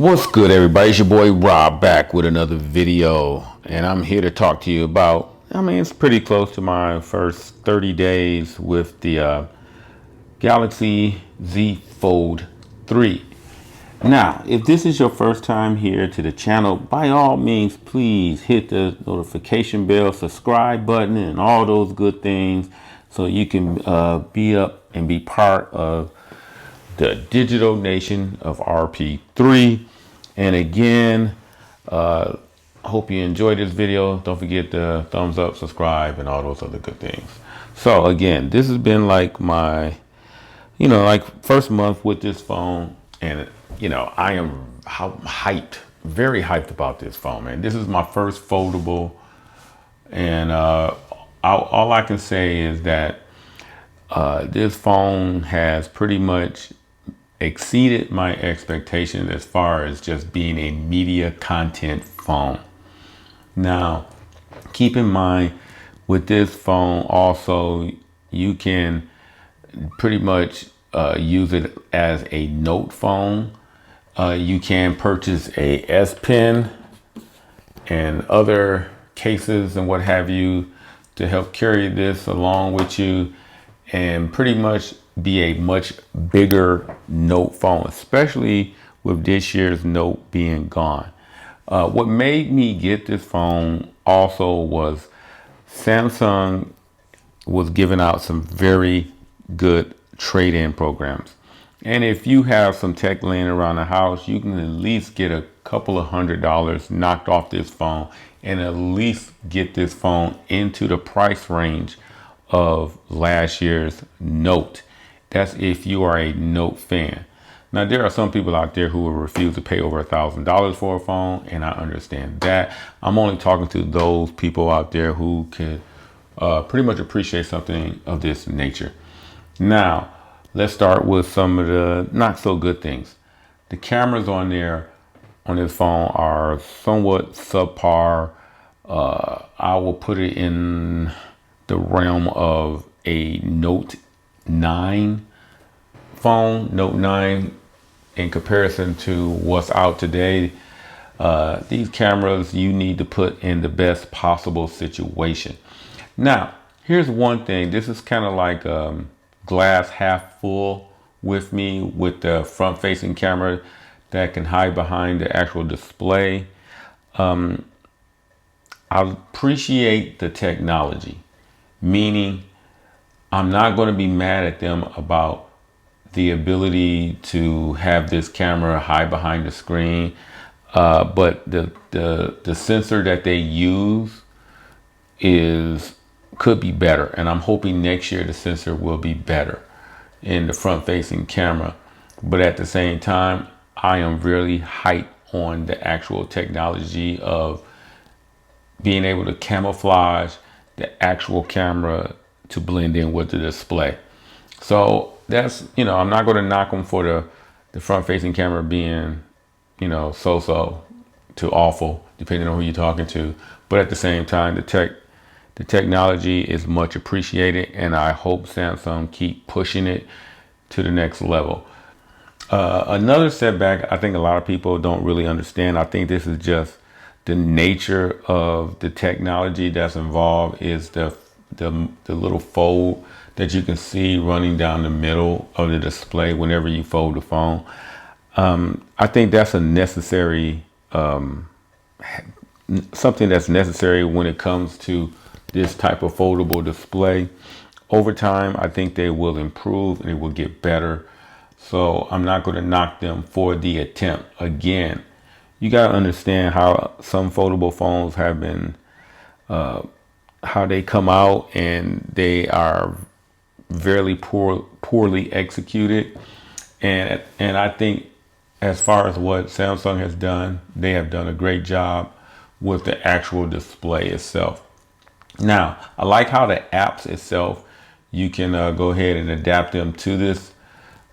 What's good, everybody? It's your boy Rob back with another video, and I'm here to talk to you about, it's pretty close to my first 30 days with the Galaxy Z Fold 3. Now, if this is your first time here to the channel, by all means, please hit the notification bell, subscribe button, and all those good things so you can be up and be part of the digital nation of RP3. And again, hope you enjoyed this video. Don't forget the thumbs up, subscribe, and all those other good things. So again, this has been like my, first month with this phone, and I am hyped, very hyped about this phone, man. This is my first foldable, and all I can say is that this phone has pretty much exceeded my expectations as far as just being a media content phone. Now, keep in mind with this phone also, you can pretty much use it as a note phone. You can purchase a S Pen and other cases and what have you to help carry this along with you and pretty much be a much bigger note phone, especially with this year's note being gone. What made me get this phone also was Samsung was giving out some very good trade-in programs. And if you have some tech laying around the house, you can at least get a couple of $100 knocked off this phone and at least get this phone into the price range of last year's Note. That's if you are a Note fan. Now, there are some people out there who will refuse to pay over $1,000 for a phone, and I understand that. I'm only talking to those people out there who could pretty much appreciate something of this nature. Now, let's start with some of the not so good things. The cameras on this phone are somewhat subpar. I will put it in the realm of a Note 9 phone. Note 9 in comparison to what's out today. These cameras you need to put in the best possible situation. Now, here's one thing. This is kind of like glass half full with me with the front facing camera that can hide behind the actual display. I appreciate the technology, meaning I'm not going to be mad at them about the ability to have this camera hide behind the screen, but the sensor that they use could be better, and I'm hoping next year the sensor will be better in the front facing camera. But at the same time, I am really hyped on the actual technology of being able to camouflage the actual camera to blend in with the display. So that's, I'm not going to knock them for the front facing camera being, so-so to awful, depending on who you're talking to. But at the same time, the technology is much appreciated, and I hope Samsung keep pushing it to the next level. Another setback I think a lot of people don't really understand, I think this is just the nature of the technology that's involved, is the little fold that you can see running down the middle of the display whenever you fold the phone. I think that's a necessary, something that's necessary when it comes to this type of foldable display. Over time, I think they will improve and it will get better. So I'm not going to knock them for the attempt. Again, you got to understand how some foldable phones have been, how they come out, and they are very poorly executed. And I think as far as what Samsung has done, they have done a great job with the actual display itself. Now, I like how the apps itself, you can go ahead and adapt them to this,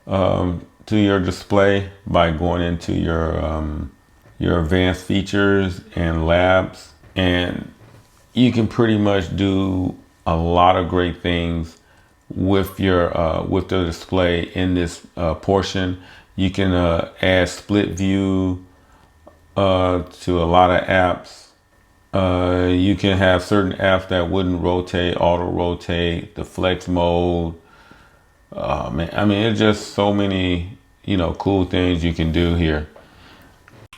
to your display by going into your advanced features and labs, and you can pretty much do a lot of great things with the display in this portion. You can add split view to a lot of apps. You can have certain apps that wouldn't rotate, auto rotate, the flex mode. Man, I mean, it's just so many, cool things you can do here.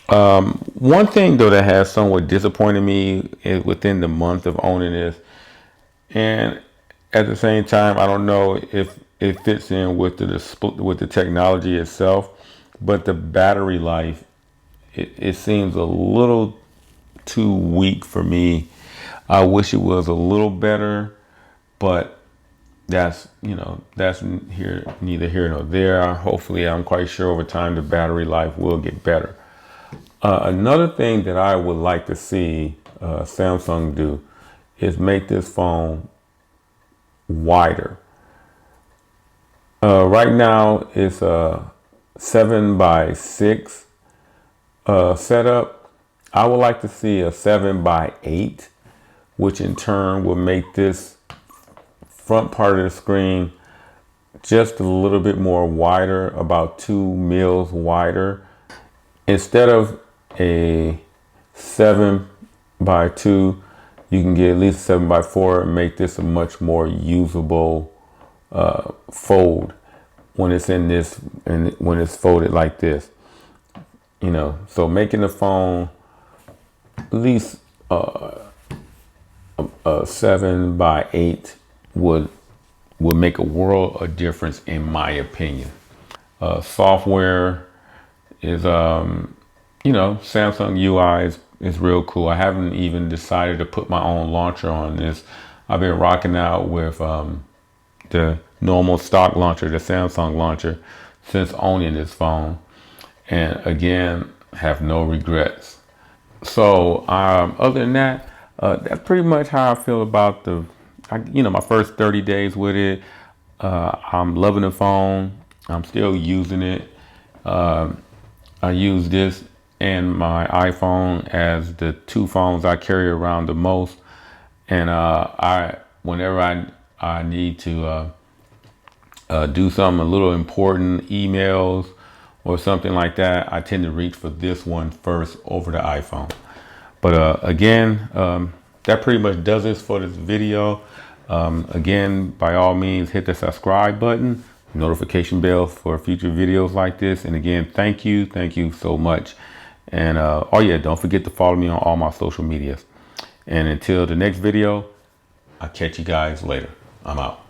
One thing though that has somewhat disappointed me is within the month of owning this, and at the same time, I don't know if it fits in with the technology itself, but the battery life, it seems a little too weak for me. I wish it was a little better, but that's neither here nor there. Hopefully, I'm quite sure over time the battery life will get better. Another thing that I would like to see Samsung do is make this phone wider. Right now it's a 7x6 setup. I would like to see a 7x8, which in turn will make this front part of the screen just a little bit more wider, about 2 mils wider. Instead of a 7x2, you can get at least 7x4 and make this a much more usable fold when it's in this, and when it's folded like this. So making the phone at least a 7x8 would make a world of difference in my opinion. Software is Samsung UI is real cool. I haven't even decided to put my own launcher on this. I've been rocking out with the normal stock launcher, the Samsung launcher, since owning this phone, and again have no regrets. So other than that, that's pretty much how I feel about my first 30 days with it. I'm loving the phone. I'm still using it. I use this and my iPhone as the two phones I carry around the most. And whenever I need to do something a little important, emails or something like that, I tend to reach for this one first over the iPhone. But again, that pretty much does it for this video. Again, by all means, hit the subscribe button, notification bell for future videos like this. And again, thank you so much. And oh yeah, don't forget to follow me on all my social medias. And until the next video, I'll catch you guys later. I'm out.